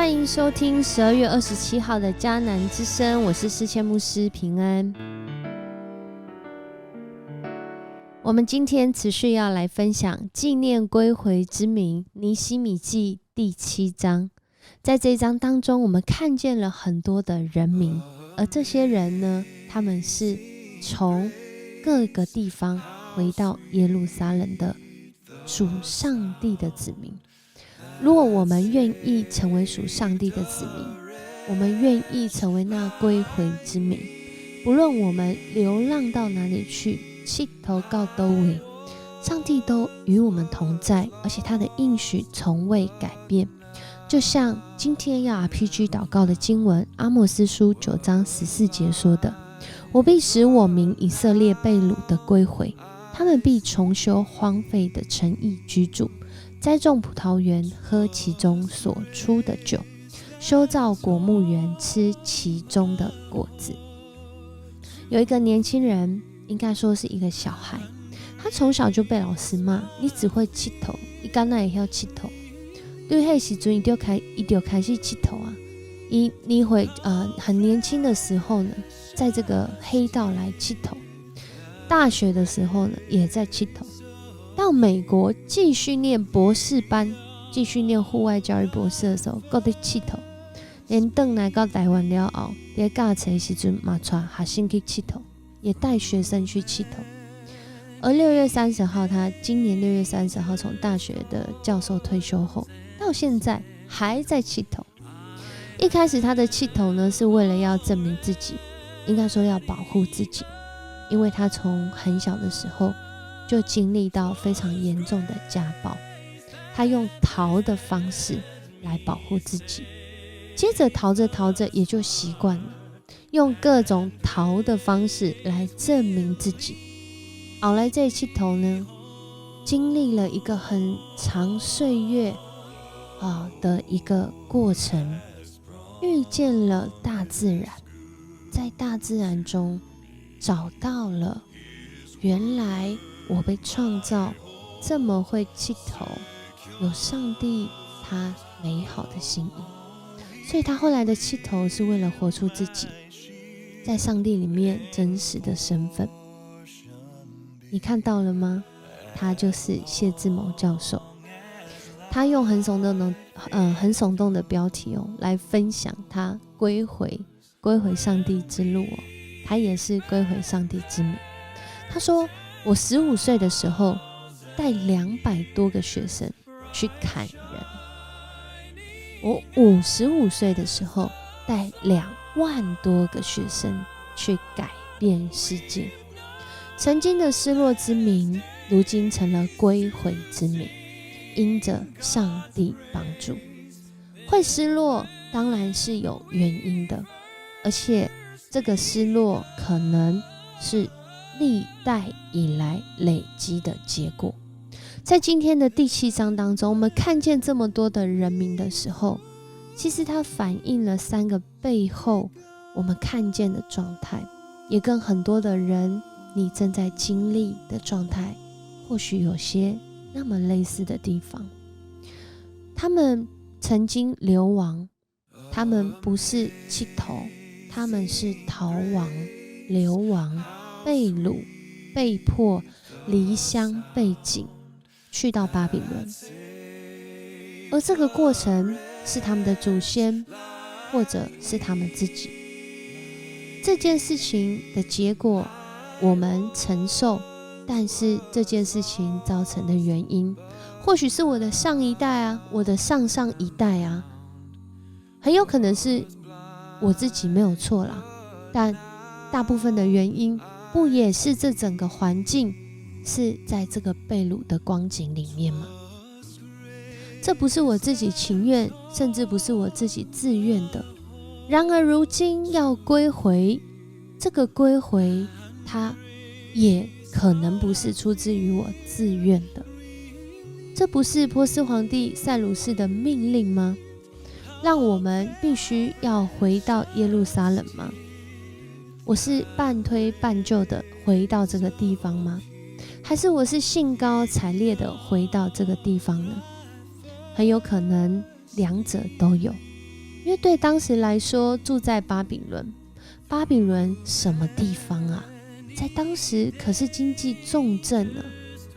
欢迎收听12月27号的迦南之声，我是诗谦牧师平安。我们今天持续要来分享纪念归回之名尼希米记第7章。在这一章当中，我们看见了很多的人名，而这些人呢，他们是从各个地方回到耶路撒冷的属上帝的子民。如果我们愿意成为属上帝的子民，我们愿意成为那归回之民，不论我们流浪到哪里去，气头到都位，上帝都与我们同在，而且他的应许从未改变。就像今天要 RPG 祷告的经文阿莫斯书9章14节说的，我必使我民以色列被掳的归回，他们必重修荒废的城邑居住，栽种葡萄园，喝其中所出的酒，修造果木园，吃其中的果子。有一个年轻人，应该说是一个小孩，他从小就被老师骂，你只会气头，你刚才也要气头。对那时候他就开始气头啊，你会很年轻的时候呢，在这个黑道来气头，大学的时候呢，也在气头。到美国继续念博士班，继续念户外教育博士的时候，还在气头。连回来到台湾了后，在教册的时候也带学生去气头，也带学生去气头。而6月30号，他今年6月30号从大学的教授退休后，到现在还在气头。一开始他的气头呢，是为了要证明自己，应该说要保护自己，因为他从很小的时候就经历到非常严重的家暴，他用逃的方式来保护自己，接着逃着也就习惯了，用各种逃的方式来证明自己。后来这气头呢，经历了一个很长岁月的一个过程，遇见了大自然，在大自然中找到了原来我被创造这么会气头，有上帝他美好的心意，所以他后来的气头是为了活出自己在上帝里面真实的身份。你看到了吗？他就是谢志谋教授，他用很耸动的标题来分享他归回上帝之路他也是归回上帝之名。他说，我15岁的时候带200多个学生去砍人，我55岁的时候带2万多个学生去改变世界。曾经的失落之名，如今成了归回之名，因着上帝帮助。会失落当然是有原因的，而且这个失落可能是历代以来累积的结果。在今天的第7章当中，我们看见这么多的人名的时候，其实它反映了3个背后我们看见的状态，也跟很多的人你正在经历的状态或许有些那么类似的地方。他们曾经流亡，他们不是气头，他们是逃亡、流亡、被掳、被迫离乡背井去到巴比伦，而这个过程是他们的祖先或者是他们自己。这件事情的结果我们承受，但是这件事情造成的原因或许是我的上一代啊，我的上上一代啊，很有可能是我自己没有错啦，但大部分的原因不也是这整个环境是在这个被掳的光景里面吗？这不是我自己情愿，甚至不是我自己自愿的。然而如今要归回，这个归回它也可能不是出自于我自愿的。这不是波斯皇帝塞鲁士的命令吗？让我们必须要回到耶路撒冷吗？我是半推半就的回到这个地方吗？还是我是兴高采烈的回到这个地方呢？很有可能两者都有。因为对当时来说，住在巴比伦，巴比伦什么地方啊？在当时可是经济重镇呢，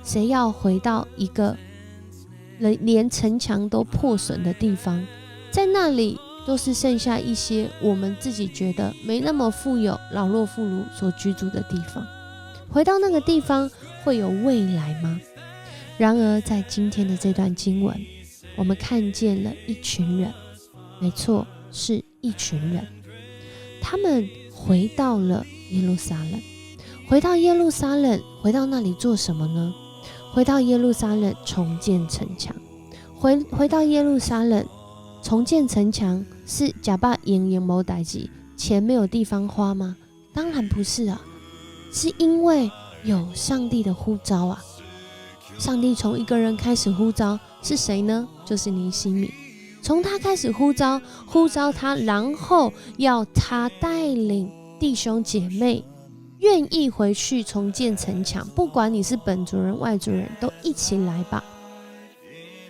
谁要回到一个连城墙都破损的地方？在那里都是剩下一些我们自己觉得没那么富有、老弱妇孺所居住的地方。回到那个地方会有未来吗？然而在今天的这段经文，我们看见了一群人，没错，是一群人，他们回到了耶路撒冷。回到耶路撒冷，回到那里做什么呢？回到耶路撒冷重建城墙。回到耶路撒冷重建城墙，是假把营谋代志，钱没有地方花吗？当然不是啊，是因为有上帝的呼召啊。上帝从一个人开始呼召，是谁呢？就是尼西米。从他开始呼召他，然后要他带领弟兄姐妹愿意回去重建城墙，不管你是本族人外族人，都一起来吧。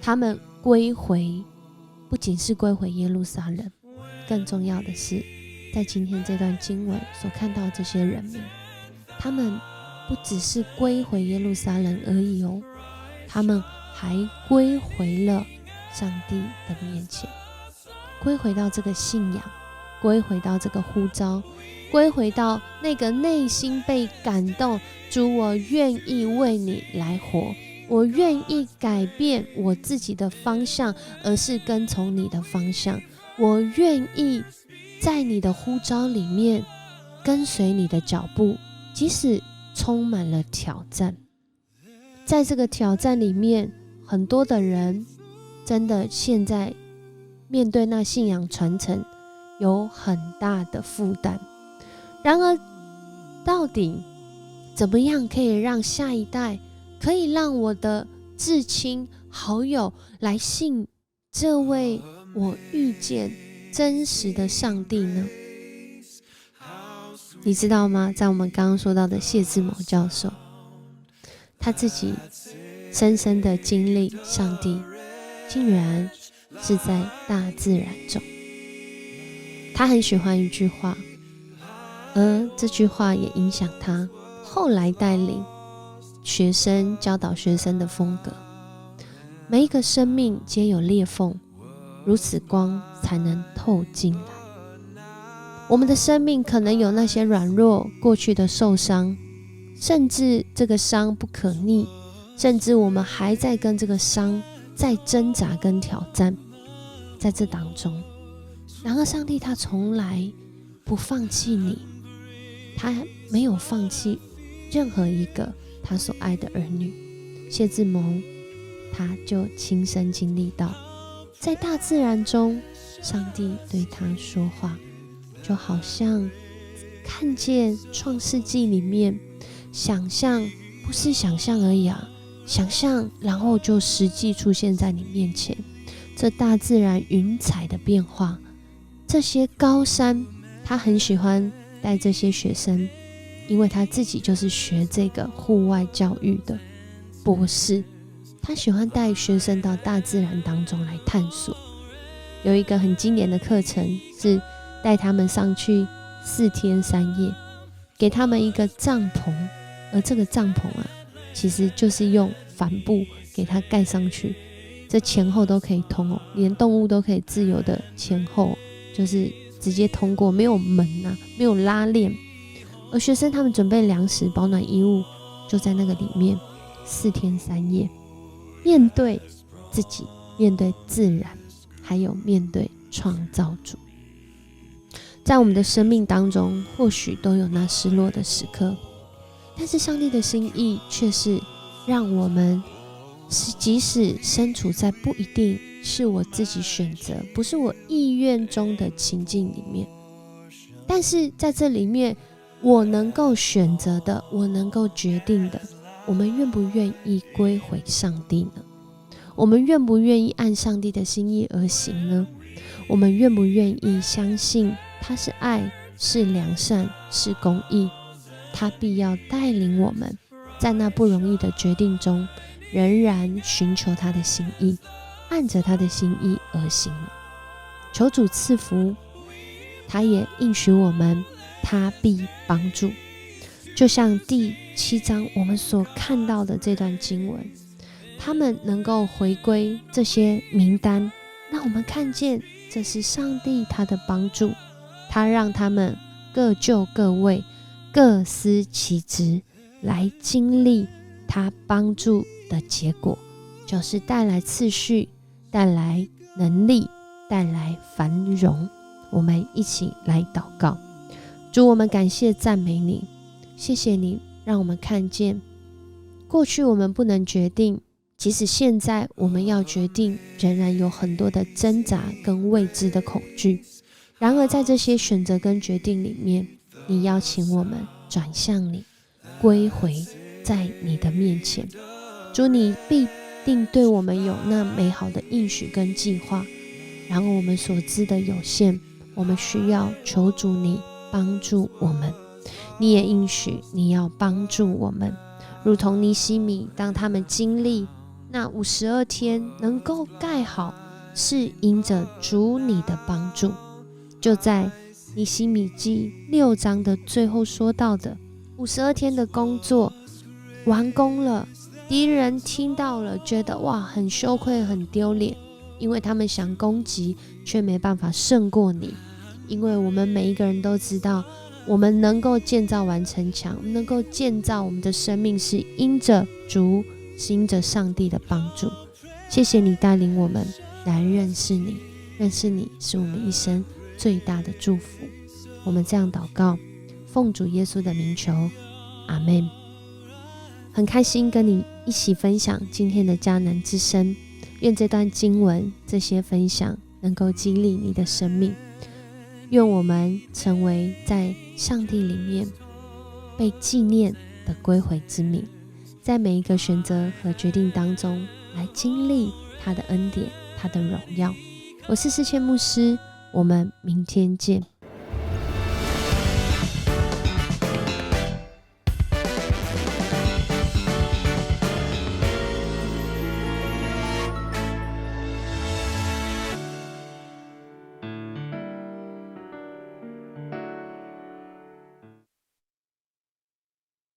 他们归回，不仅是归回耶路撒冷，更重要的是在今天这段经文所看到这些人民，他们不只是归回耶路撒冷而已哦，他们还归回了上帝的面前，归回到这个信仰，归回到这个呼召，归回到那个内心被感动，主，我愿意为你来活，我愿意改变我自己的方向，而是跟从你的方向，我愿意在你的呼召里面跟随你的脚步，即使充满了挑战。在这个挑战里面，很多的人真的现在面对那信仰传承有很大的负担。然而到底怎么样可以让下一代，可以让我的至亲好友来信这位我遇见真实的上帝呢？你知道吗？在我们刚刚说到的谢志谋教授，他自己深深的经历上帝竟然是在大自然中。他很喜欢一句话，而这句话也影响他后来带领学生教导学生的风格。每一个生命皆有裂缝，如此光才能透进来。我们的生命可能有那些软弱，过去的受伤，甚至这个伤不可逆，甚至我们还在跟这个伤在挣扎跟挑战。在这当中，然而上帝他从来不放弃你，他没有放弃任何一个他所爱的儿女。谢志谋他就亲身经历到，在大自然中上帝对他说话，就好像看见创世纪里面，想象不是想象而已啊，想象然后就实际出现在你面前。这大自然云彩的变化，这些高山，他很喜欢带这些学生，因为他自己就是学这个户外教育的博士，他喜欢带学生到大自然当中来探索。有一个很经典的课程是带他们上去4天3夜，给他们一个帐篷，而这个帐篷啊，其实就是用帆布给它盖上去，这前后都可以通哦，连动物都可以自由的前后，就是直接通过，没有门啊，没有拉链。而学生他们准备粮食、保暖衣物，就在那个里面4天3夜，面对自己，面对自然，还有面对创造主。在我们的生命当中，或许都有那失落的时刻，但是上帝的心意却是让我们即使身处在不一定是我自己选择，不是我意愿中的情境里面，但是在这里面我能够选择的，我能够决定的，我们愿不愿意归回上帝呢？我们愿不愿意按上帝的心意而行呢？我们愿不愿意相信他是爱，是良善，是公义，他必要带领我们在那不容易的决定中，仍然寻求他的心意，按着他的心意而行呢？求主赐福，他也应许我们，他必帮助。就像第7章我们所看到的这段经文，他们能够回归这些名单，让我们看见这是上帝他的帮助，他让他们各就各位，各司其职，来经历他帮助的结果，就是带来次序，带来能力，带来繁荣。我们一起来祷告。主，我们感谢赞美你，谢谢你让我们看见过去我们不能决定，即使现在我们要决定，仍然有很多的挣扎跟未知的恐惧。然而在这些选择跟决定里面，你邀请我们转向你，归回在你的面前。主，你必定对我们有那美好的应许跟计划，然而我们所知的有限，我们需要求主你帮助我们。你也应许你要帮助我们，如同尼希米当他们经历那52天能够盖好，是因着主你的帮助。就在尼希米记6章的最后说到的52天的工作完工了，敌人听到了觉得哇，很羞愧很丢脸，因为他们想攻击却没办法胜过你。因为我们每一个人都知道，我们能够建造完城墙，能够建造我们的生命，是因着主，是因着上帝的帮助。谢谢你带领我们来认识你，认识你是我们一生最大的祝福。我们这样祷告，奉主耶稣的名求，阿们。很开心跟你一起分享今天的迦南之声，愿这段经文这些分享能够激励你的生命，愿我们成为在上帝里面被纪念的归回之民，在每一个选择和决定当中来经历他的恩典，他的荣耀。我是世谦牧师，我们明天见。